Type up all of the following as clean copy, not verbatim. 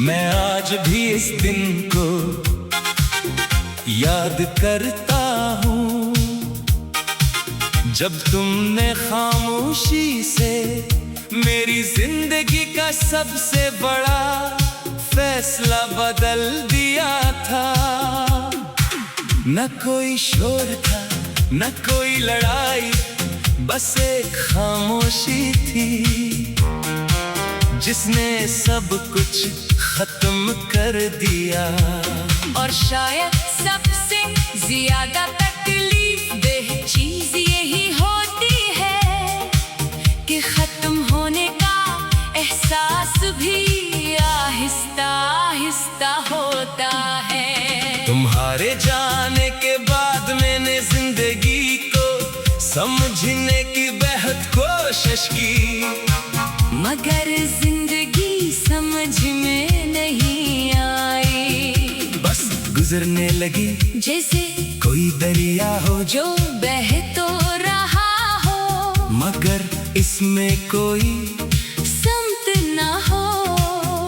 मैं आज भी इस दिन को याद करता हूँ, जब तुमने खामोशी से मेरी जिंदगी का सबसे बड़ा फैसला बदल दिया था। न कोई शोर था, न कोई लड़ाई, बस एक खामोशी थी जिसने सब कुछ खत्म कर दिया। और शायद सबसे ज्यादा तकलीफ देह चीज यही होती है कि खत्म होने का एहसास भी आहिस्ता आहिस्ता होता है। तुम्हारे जाने के बाद मैंने जिंदगी को समझने की बेहद कोशिश की, मगर जिंदगी समझ में नहीं आई। बस गुजरने लगी जैसे कोई दरिया हो जो बह तो रहा हो, मगर इसमें कोई समत ना हो।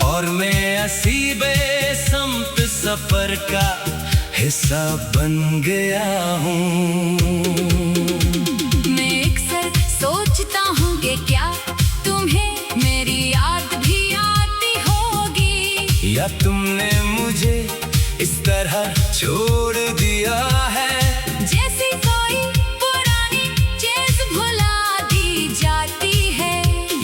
और मैं असीबे समत सफर का हिस्सा बन गया हूँ। मैं अक्सर सोचता हूँ कि क्या तुम्हें मेरी याद भी आती होगी, या तुमने मुझे इस तरह छोड़ दिया है जैसे कोई पुरानी चीज भुला दी जाती है।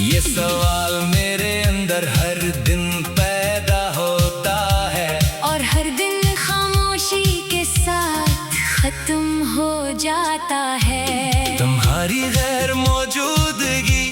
ये सवाल मेरे अंदर हर दिन पैदा होता है, और हर दिन खामोशी के साथ खत्म हो जाता है। तुम्हारी गैर मौजूदगी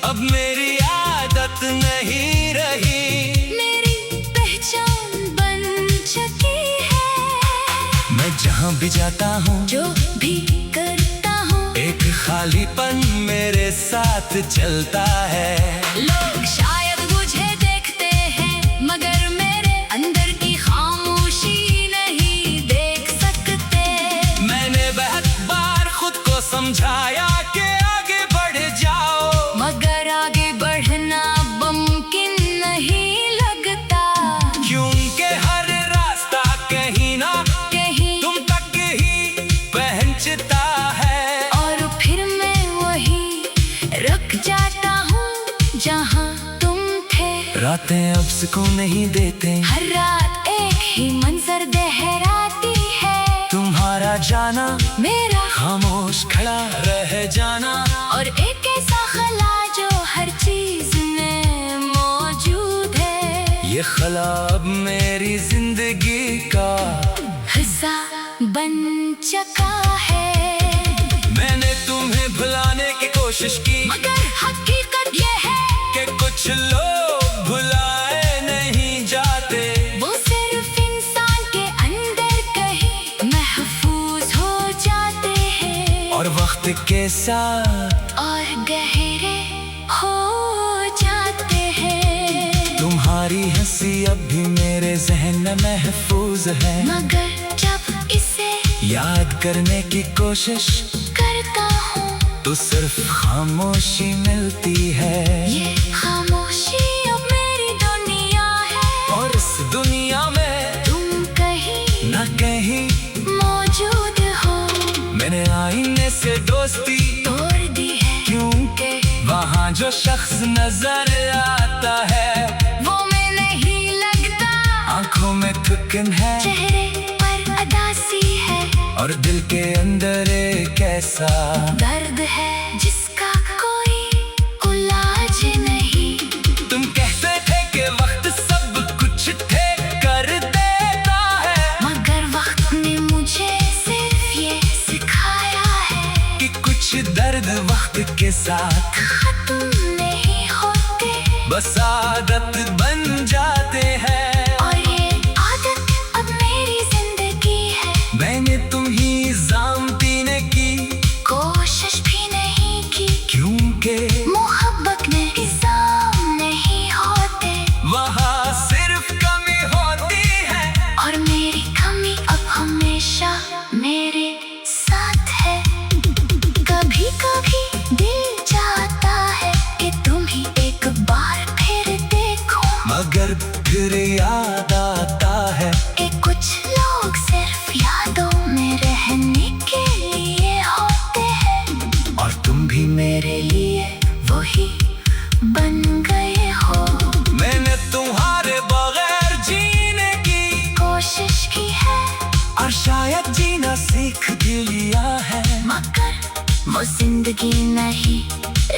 अब मेरी आदत नहीं रही, मेरी पहचान बन चुकी है। मैं जहाँ भी जाता हूँ, जो भी करता हूँ, एक खालीपन मेरे साथ चलता है। लोग शायद मुझे देखते हैं, मगर मेरे अंदर की खामोशी नहीं देख सकते। मैंने बहुत बार खुद को समझाया कि आगे बढ़ जाओ, मगर आगे बढ़ना मुमकिन नहीं लगता, क्योंकि हर रास्ता कहीं ना कहीं तुम तक ही पहुंचता है। और फिर मैं वही रुक जाता हूँ जहाँ तुम थे। रातें अब सुकून नहीं देते, हर रात एक ही मंजर दोहराती है, तुम्हारा जाना, मेरा खामोश खड़ा रह जाना, और एक ऐसा खला जो हर चीज में मौजूद है। ये खला अब मेरी जिंदगी का हिस्सा बन चुका है। मैंने तुम्हें भुलाने की कोशिश की, मगर हकीकत ये है कि कुछ लोग भुलाए नहीं जाते। वो सिर्फ इंसान के अंदर कहीं महफूज हो जाते हैं, और वक्त के साथ और गहरे हो जाते हैं। तुम्हारी हंसी अब भी मेरे जहन में महफूज है, मगर जब इसे याद करने की कोशिश करता हूँ, तो सिर्फ खामोशी मिलती है। ये खामोशी अब मेरी दुनिया है, और इस दुनिया में तुम कहीं न कहीं मौजूद हो। मैंने आईने से दोस्ती तोड़ दी है, क्योंकि वहाँ जो शख्स नजर आता है वो मैं नहीं लगता। आंखों में थकन है, चेहरे पर अदासी है, और दिल के अंदर एक ऐसा दर्द है जिसका कोई इलाज नहीं। तुम कहते थे कि वक्त सब कुछ ठीक कर देता है, मगर वक्त ने मुझे सिर्फ ये सिखाया है कि कुछ दर्द वक्त के साथ खत्म नहीं होते, बस आदत बन जाते हैं। और ये आदत अब मेरी जिंदगी है। मैंने तुम्ही जाम पीने की कोशिश भी नहीं की, क्योंकि मोहब्बत में इल्जाम नहीं होते, वहाँ सिर्फ कमी होती है। और मेरी कमी अब हमेशा मेरे साथ है। कभी कभी दिल चाहता है कि तुम ही एक बार फिर देखो, मगर फिर मेरे लिए वही बन गए हो। मैंने तुम्हारे बगैर जीने की कोशिश की है और शायद जीना सीख भी लिया है, मगर वो जिंदगी नहीं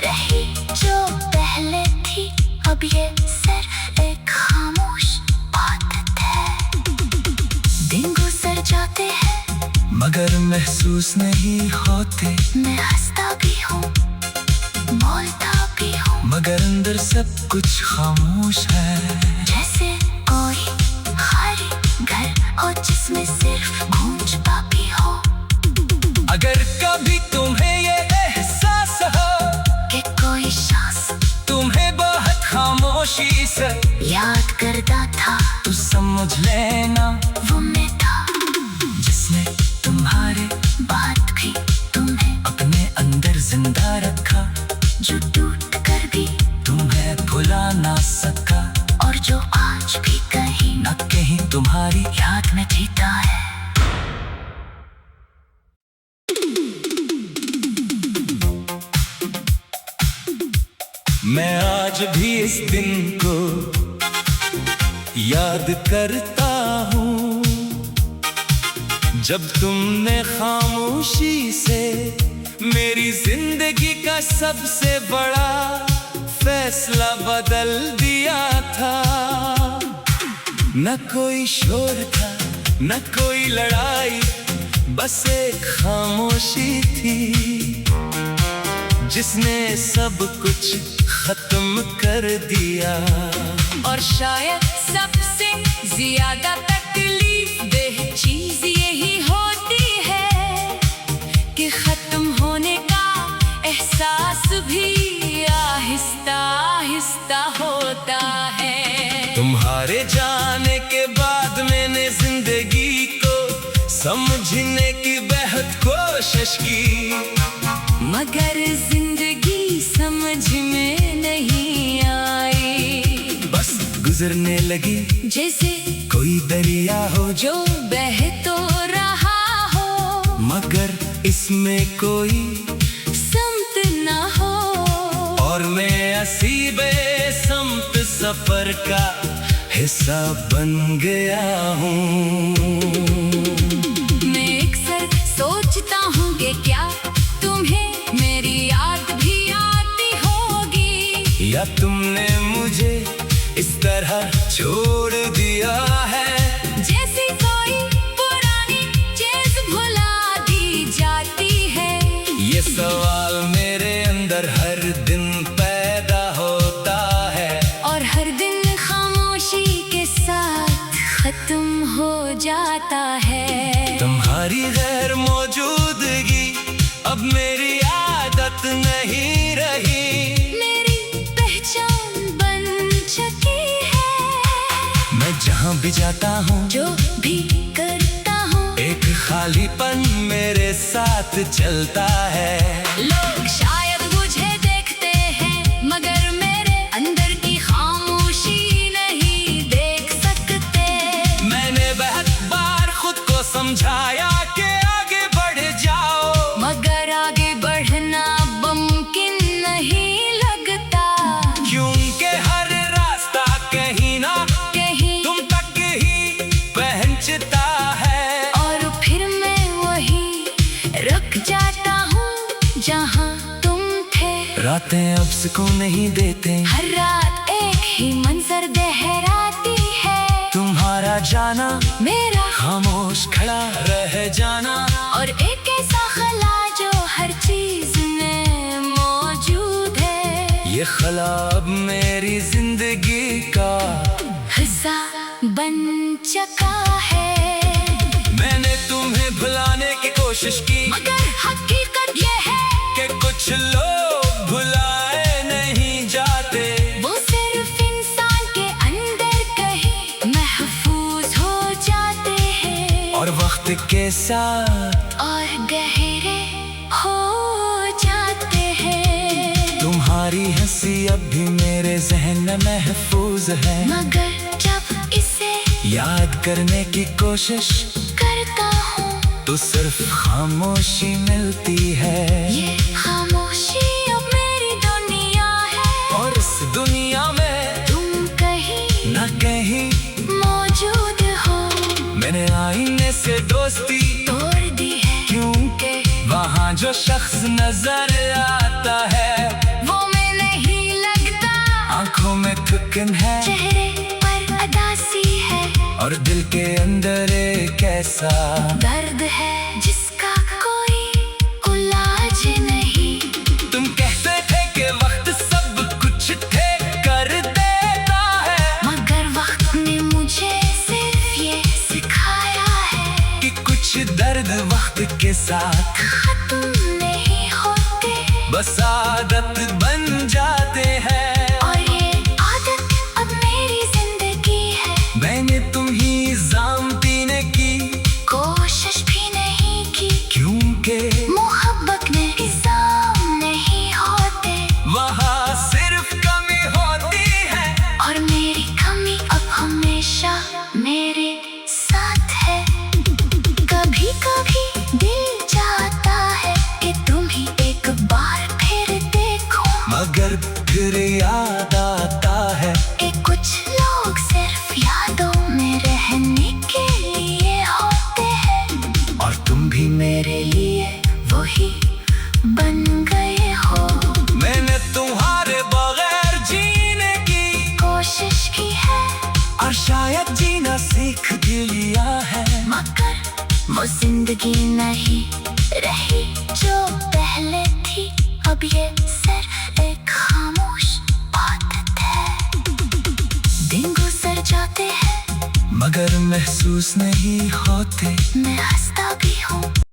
रही जो पहले थी। अब ये सिर्फ एक खामोश आदत है। दिन गुजर जाते हैं मगर महसूस नहीं होते। मैं हंसता भी हूँ, बोलता भी हूँ, मगर अंदर सब कुछ खामोश है। जैसे कोई खाली घर हो जिसमें सिर्फ गूंज पापी हो। अगर कभी तुम्हें ये एहसास हो कि कोई शख्स तुम्हें बहुत खामोशी से याद करता था, तो समझ लेना वो मैं था जिसने तुम्हारे बात भी तुम्हें, अपने अंदर जिंदा रखा, जो टूट कर भी तुम्हें भुला ना सका, और जो आज भी कहीं न कहीं तुम्हारी याद में जीता है। मैं आज भी इस दिन को याद करता हूँ जब तुमने खामोशी से मेरी जिंदगी का सबसे बड़ा फैसला बदल दिया था। न कोई शोर था, न कोई लड़ाई, बस एक खामोशी थी जिसने सब कुछ खत्म कर दिया। और शायद सबसे ज्यादा तकलीफ देह चीज यही होती है कि खत्म होने का एहसास भी आहिस्ता आहिस्ता होता है। तुम्हारे जाने के बाद मैंने जिंदगी को समझने की बेहद कोशिश की, मगर जिंदगी समझ में नहीं आई। बस गुजरने लगी जैसे कोई दरिया हो जो बह तो रहा हो, मगर इसमें कोई समत ना हो। और मैं असीबे समत सफर का हिस्सा बन गया हूँ। मैं अक्सर सोचता हूँ कि क्या तुम्हें मेरी याद भी आती होगी, या तुमने मुझे इस तरह छोड़ दिया है जैसे कोई पुरानी चीज भुला दी जाती है। ये सवाल मेरे अंदर हर दिन पैदा होता है, और हर दिन खामोशी के साथ खत्म हो जाता है। तुम्हारी गैर मौजूदगी अब मेरी आदत नहीं रही, मेरी पहचान बन चुकी है। मैं जहाँ भी जाता हूँ, जो भी करता हूँ, एक खालीपन मेरे साथ चलता है। लोग शायद मुझे देखते हैं मगर मेरे अंदर की खामोशी नहीं देख सकते। मैंने बहुत बार खुद को समझाया कि आगे बढ़ जाओ, मगर आगे बढ़ना मुमकिन नहीं लगता, क्योंकि हर रास्ता कहीं ना कहीं तुम तक ही पहुंचता है। और फिर मैं वही रुक जाता हूँ जहाँ तुम थे। रातें अब सुकून नहीं देते, हर रात एक ही मंजर दोहराती है। तुम्हारा जाना, मेरा खामोश खड़ा रह जाना, और एक ऐसा खला जो हर चीज में मौजूद है। ये खला अब मेरी जिंदगी का हिस्सा बन चुका है। मैंने तुम्हें भुलाने की कोशिश की, मगर हकीकत ये है कि कुछ लोग भुलाए नहीं जाते। वो सिर्फ इंसान के अंदर कहीं महफूज हो जाते हैं, और वक्त के साथ और गहरे हो जाते हैं। तुम्हारी हंसी अब भी मेरे जहन में महफूज है, मगर जब इसे याद करने की कोशिश करता हूँ, तो सिर्फ खामोशी मिलती है। ये खामोशी जो शख्स नजर आता है वो मैं नहीं लगता, आंखों में थकन है, चेहरे पर अदासी है, और दिल के अंदर एक ऐसा दर्द है जिसका कोई इलाज नहीं। तुम कहते थे कि वक्त सब कुछ ठीक कर देता है, मगर वक्त ने मुझे सिर्फ ये सिखाया है कि कुछ दर्द वक्त के साथ खत्म नहीं होते, बस आदत बन जाते हैं। और ये आदत अब मेरी जिंदगी है। मैंने तुम्ही जाम पीने की कोशिश भी नहीं की, क्योंकि मोहब्बत में इल्जाम नहीं होते, वहाँ सिर्फ कमी होती है, और मेरी कमी अब हमेशा मेरे साथ है। कभी कभी दिल चाहता है कि तुम ही एक बार फिर देखो, मगर फिर याद आता है कि कुछ लोग सिर्फ यादों में रहने के लिए होते हैं, और तुम भी मेरे लिए वही बन गए हो। मैंने तुम्हारे बगैर जीने की कोशिश की है और शायद जीना सीख भी लिया है, मगर वो जिंदगी नहीं रही जो पहले थी। अब ये सिर्फ एक खामोश आदत है। दिन गुजर जाते हैं, मगर महसूस नहीं होते। मैं हंसता भी हूँ